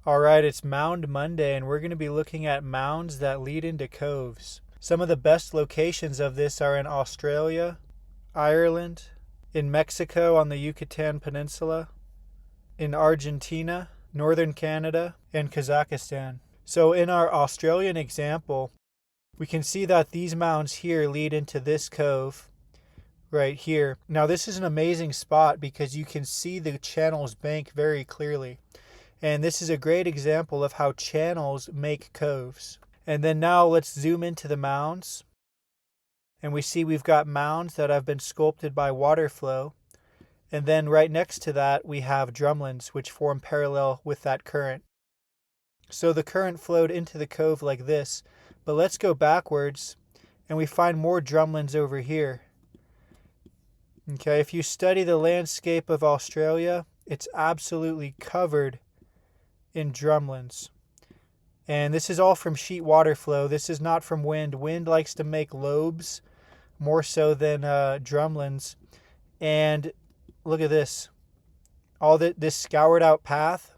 All right, it's Mound Monday, and we're going to be looking at mounds that lead into coves. Some of the best locations of this are in Australia, Ireland, in Mexico on the Yucatan Peninsula, in Argentina, northern Canada, and Kazakhstan. So in our Australian example, we can see that these mounds here lead into this cove right here. Now this is an amazing spot because you can see the channel's bank very clearly. And this is a great example of how channels make coves. And then now let's zoom into the mounds. And we see we've got mounds that have been sculpted by water flow. And then right next to that, we have drumlins, which form parallel with that current. So the current flowed into the cove like this. But let's go backwards, and we find more drumlins over here. Okay, if you study the landscape of Australia, it's absolutely covered in drumlins. And this is all from sheet water flow. This is not from wind. Wind likes to make lobes more so than drumlins. And look at this. All this scoured out path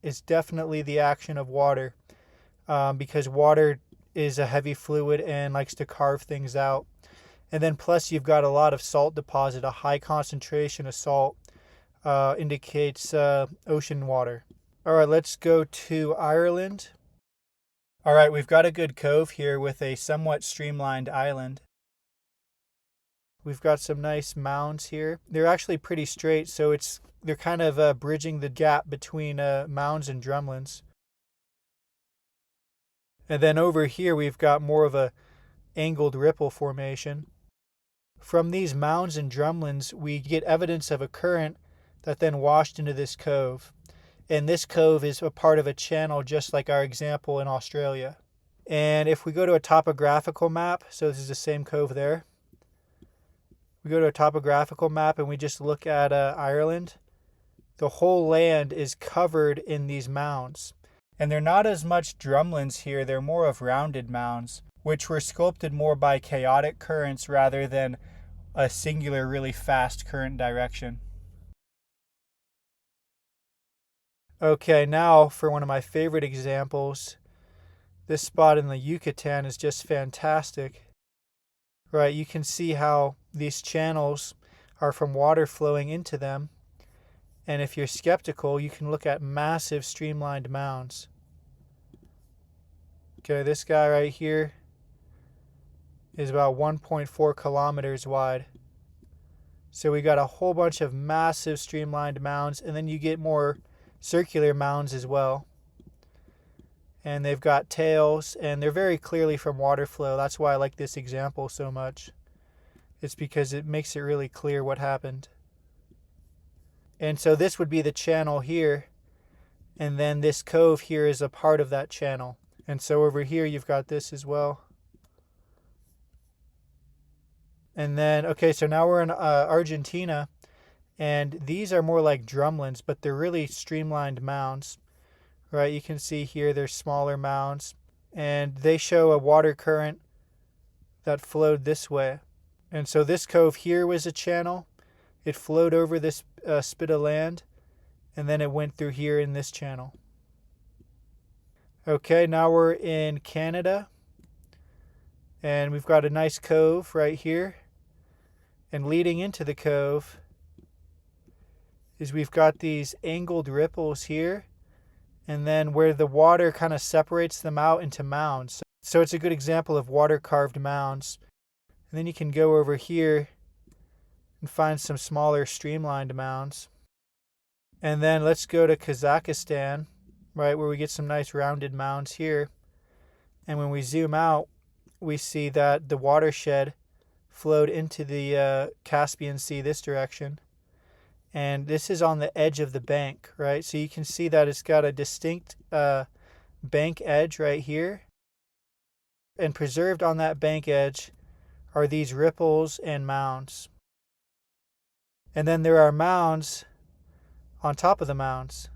is definitely the action of water, because water is a heavy fluid and likes to carve things out. And then plus you've got a lot of salt deposit. A high concentration of salt indicates ocean water. All right, let's go to Ireland. All right, we've got a good cove here with a somewhat streamlined island. We've got some nice mounds here. They're actually pretty straight, so they're kind of bridging the gap between mounds and drumlins. And then over here we've got more of a angled ripple formation. From these mounds and drumlins, we get evidence of a current that then washed into this cove. And this cove is a part of a channel just like our example in Australia. And if we go to a topographical map, so this is the same cove there. We go to a topographical map and we just look at Ireland. The whole land is covered in these mounds. And they're not as much drumlins here, they're more of rounded mounds, which were sculpted more by chaotic currents rather than a singular, really fast current direction. Okay, now for one of my favorite examples. This spot in the Yucatan is just fantastic. Right, you can see how these channels are from water flowing into them. And if you're skeptical, you can look at massive streamlined mounds. Okay, this guy right here is about 1.4 kilometers wide. So we got a whole bunch of massive streamlined mounds, and then you get more circular mounds as well. And they've got tails, and they're very clearly from water flow. That's why I like this example so much. It's because it makes it really clear what happened. And so this would be the channel here, and then this cove here is a part of that channel. And so over here you've got this as well. And then, okay, so now we're in Argentina, and these are more like drumlins, but they're really streamlined mounds. Right, you can see here they're smaller mounds, and they show a water current that flowed this way. And so this cove here was a channel. It flowed over this spit of land, and then it went through here in this channel. Okay, now we're in Canada, and we've got a nice cove right here. And leading into the cove is we've got these angled ripples here, and then where the water kind of separates them out into mounds. So it's a good example of water carved mounds. And then you can go over here and find some smaller streamlined mounds. And then let's go to Kazakhstan, right, where we get some nice rounded mounds here. And when we zoom out, we see that the watershed flowed into the Caspian Sea this direction. And this is on the edge of the bank, right? So you can see that it's got a distinct bank edge right here. And preserved on that bank edge are these ripples and mounds. And then there are mounds on top of the mounds.